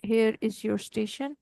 here is your station.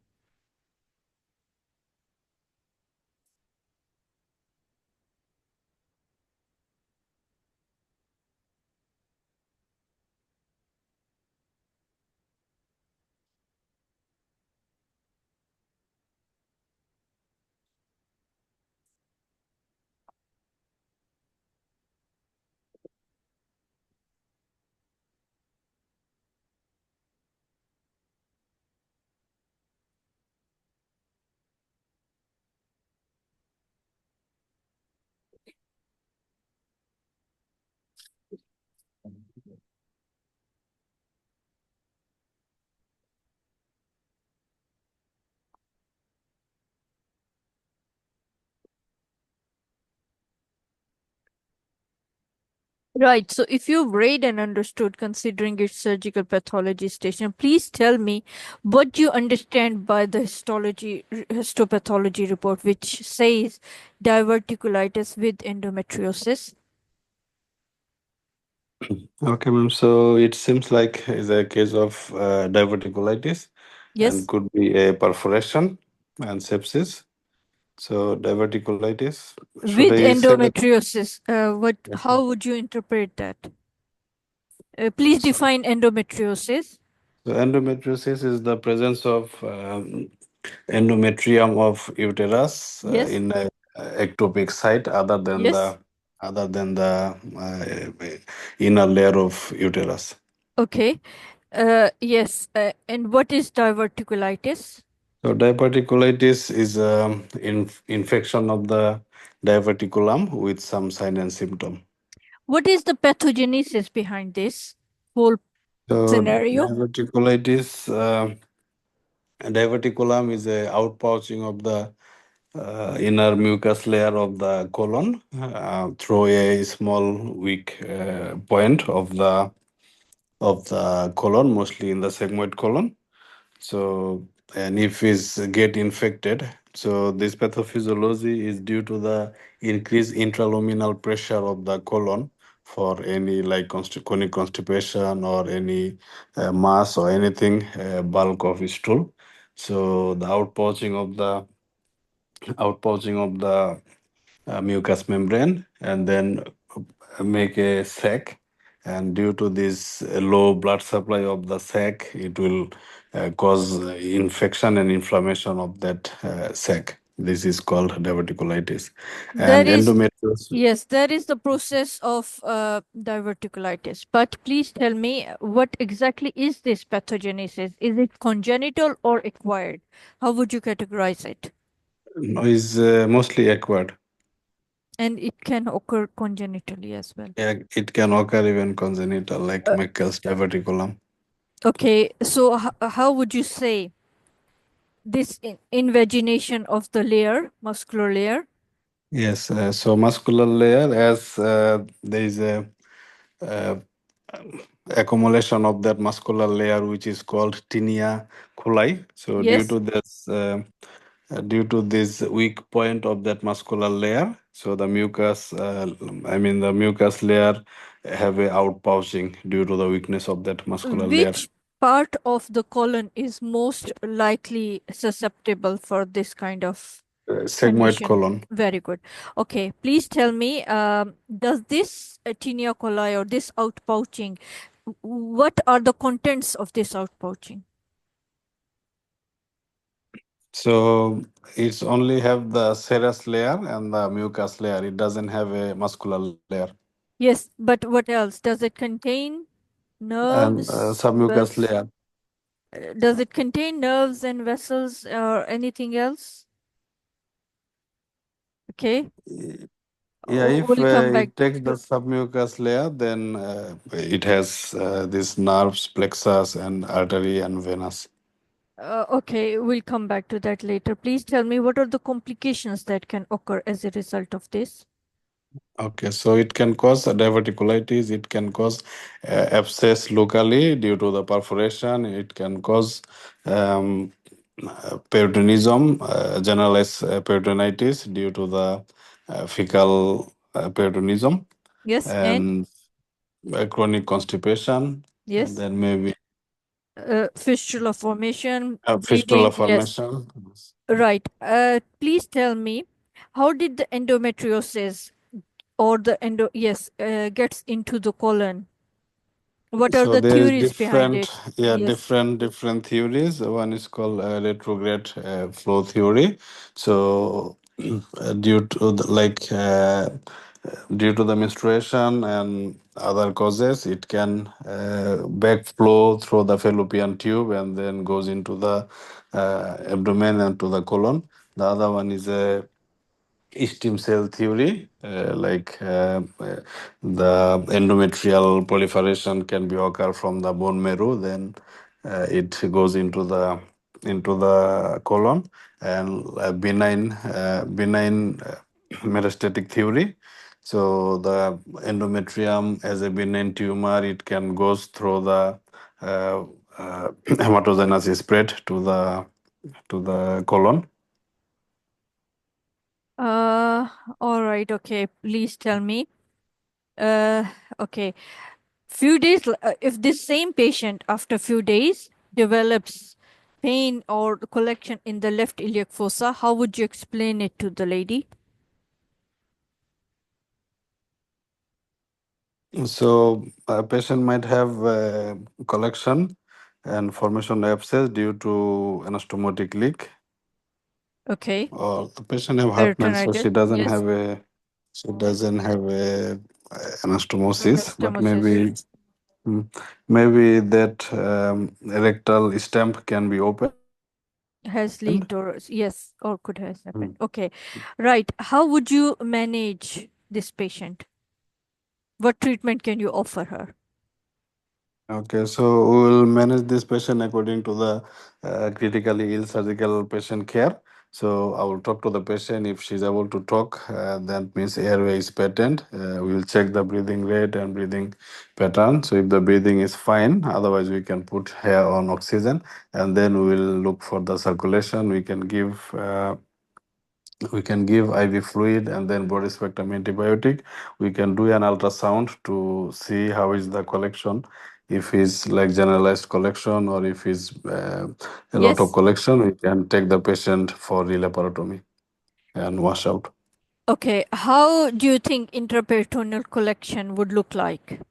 Right. So if you've read and understood considering its surgical pathology station, please tell me what you understand by the histopathology report, which says diverticulitis with endometriosis. Okay, ma'am. So it seems like is a case of diverticulitis and Yes. could be a perforation and sepsis. So diverticulitis, should With I say that? endometriosis. Okay. How would you interpret that? Please So, define endometriosis. so endometriosis is the presence of endometrium of uterus Yes. in a ectopic site Yes. other than the inner layer of uterus. Okay. Yes. And what is diverticulitis? So diverticulitis is infection of the diverticulum with some sign and symptom. What is the pathogenesis behind this whole So scenario? diverticulum is a outpouching of the inner mucus layer of the colon through a small weak point of the colon, mostly in the sigmoid colon. So, and if is get infected, so this pathophysiology is due to the increased intraluminal pressure of the colon for any like chronic constipation or any mass or anything bulk of stool. So the outpouching of the mucous membrane and then make a sac, and due to this low blood supply of the sac, it will cause infection and inflammation of that sac. This is called diverticulitis. There And is, endometriosis. yes, there is the process of diverticulitis. But please tell me what exactly is this pathogenesis? Is it congenital or acquired? How would you categorize it? Is mostly acquired. And it can occur congenitally as well. Yeah, it can occur even congenital, like Uh, Meckel's diverticulum. okay, so how would you say this invagination of the layer, muscular layer? Yes, so muscular layer, as there is a uh, accumulation of that muscular layer, which is called tinea coli. So Yes. due to this weak point of that muscular layer, so the mucus, the mucus layer have a outpouching due to the weakness of that muscular layer. Which part of the colon is most likely susceptible for this kind of Sigmoid condition? colon. Very good. Okay, please tell me, does this tinea coli or this outpouching, what are the contents of this outpouching? So it's only have the serous layer and the mucus layer. It doesn't have a muscular layer. Yes, but what else? Does it contain And nerves? submucous layer. Does it contain nerves and vessels or anything else? Okay, Yeah, if we'll come back. it takes the submucous layer, then it has these nerves, plexus, and artery and venous. Okay, we'll come back to that later. Please tell me what are the complications that can occur as a result of this? Okay, so it can cause a diverticulitis. It can cause abscess locally due to the perforation. It can cause peritonism, generalized peritonitis due to the fecal peritonism, Yes, and and chronic constipation, and yes. then maybe Fistula formation, Fistula bleeding. Yes. formation. Right. Please tell me, how did the endometriosis or the gets into the colon? What are So the there is theories behind different, it? yeah, Yes. different theories. One is called retrograde flow theory. So due to due to the menstruation and other causes, it can backflow through the fallopian tube and then goes into the abdomen and to the colon. The other one is a stem cell theory, the endometrial proliferation can be occur from the bone marrow, then it goes into the colon, and benign metastatic theory. So the endometrium as a benign tumor, it can goes through the hematogenous spread to the colon. Uh, all right. Okay. Please tell me. Uh, okay. If this same patient after few days develops pain or collection in the left iliac fossa, how would you explain it to the lady? So a patient might have collection and formation of abscess due to anastomotic leak, Okay. or the patient have Hartmann, so Peritonitis. Yes. she doesn't have a anastomosis, but Anastomosis mm, maybe that rectal stamp can be opened. has leaked, or yes, or could has Mm. happened. Okay. Right. How would you manage this patient? What treatment can you offer her? Okay, so we will manage this patient according to the critically ill surgical patient care. So I will talk to the patient. If she's able to talk, that means airway is patent. We will check the breathing rate and breathing pattern. So if the breathing is fine, otherwise we can put her on oxygen, and then we will look for the circulation. We can give IV fluid and then broad spectrum antibiotic. We can do an ultrasound to see how is the collection. If it's like generalized collection or if it's a lot of Yes. collection, we can take the patient for relaparotomy and wash out. Okay. How do you think intraperitoneal collection would look like?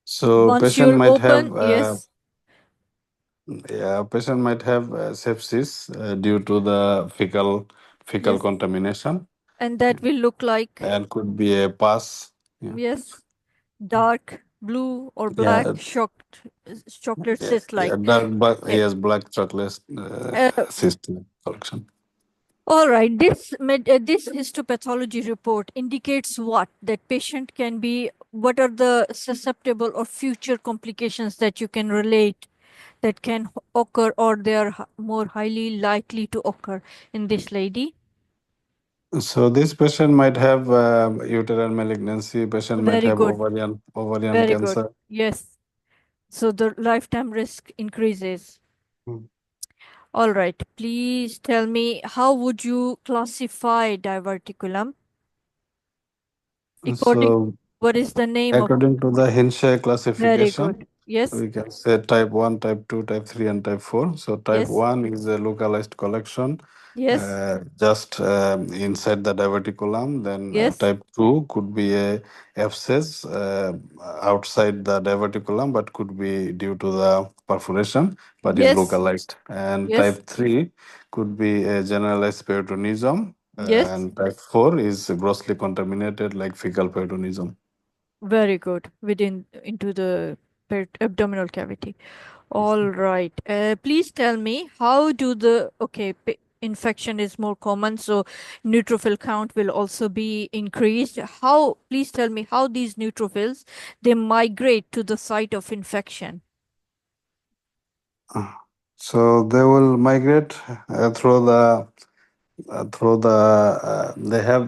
So Once patient you'll might open, have yes, patient might have sepsis due to the fecal yes, contamination, and that will look like, and could be a pus. Yeah. yes, dark blue or black Yeah, chocolate yeah, cyst yeah, like. dark black. He Eh, has black chocolate Uh, system collection. all right, this histopathology report indicates what that patient can be. What are the susceptible or future complications that you can relate that can occur, or they are more highly likely to occur in this lady? So this patient might have uterine malignancy. Patient might Very have good, ovarian very good. cancer. Yes. So the lifetime risk increases. Mm. All right. Please tell me, how would you classify diverticulum? According, So what is the name of? according to the Hinsche Very classification, good. Yes. we can say type 1, type 2, type 3, and type 4. So type Yes. 1 is a localized collection Yes. just inside the diverticulum. Then Yes. type 2 could be a abscess outside the diverticulum, but could be due to the perforation, but is Yes. localized. And Yes. type 3 could be a generalized peritonism. Yes. And type 4 is grossly contaminated like fecal peritonism. Very good. Within into the abdominal cavity. All right. Please tell me, how do the infection is more common, so neutrophil count will also be increased. How? Please tell me how these neutrophils they migrate to the site of infection. So they will migrate through the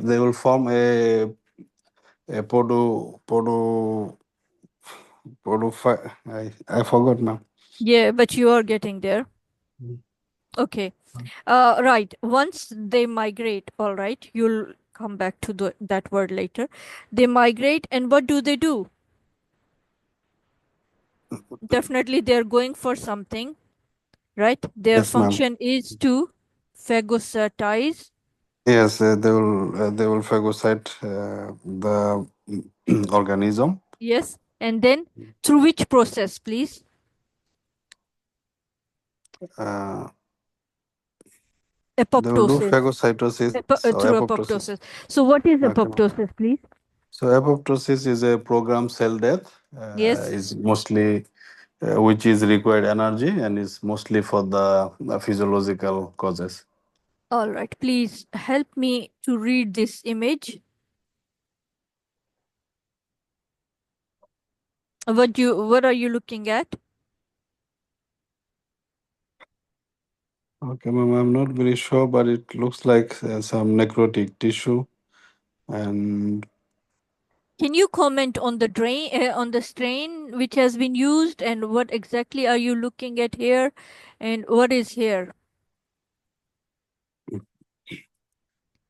they will form a I forgot now. Yeah, but you are getting there. Okay. Right. Once they migrate, all right, you'll come back to that word later. They migrate, and what do they do? Definitely they're going for something, right? Their Yes, ma'am. function is to phagocytize. Yes, they will phagocyte the organism. Yes. And then through which process, please? Uh, they will do Apoptosis. phagocytosis or Through apoptosis. apoptosis. So what is Okay, ma'am. apoptosis, please? So apoptosis is a programmed cell death. Yes. Is mostly which is required energy and is mostly for the physiological causes. All right. Please help me to read this image. What are you looking at? Okay, ma'am. I'm not very sure, but it looks like some necrotic tissue and Can you comment on the on the strain which has been used, and what exactly are you looking at here, and what is here?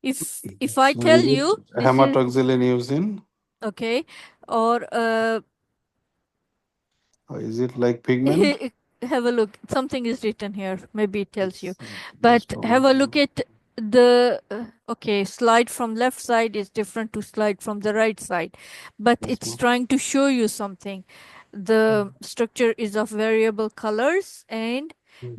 If I so tell is it you this is hematoxylin using? okay, or Or is it like pigment? have a look. Something is written here. Maybe it tells you. Just But have hold a look on. at the okay, slide from left side is different to slide from the right side, but Yes, it's ma'am. trying to show you something. The structure is of variable colors, and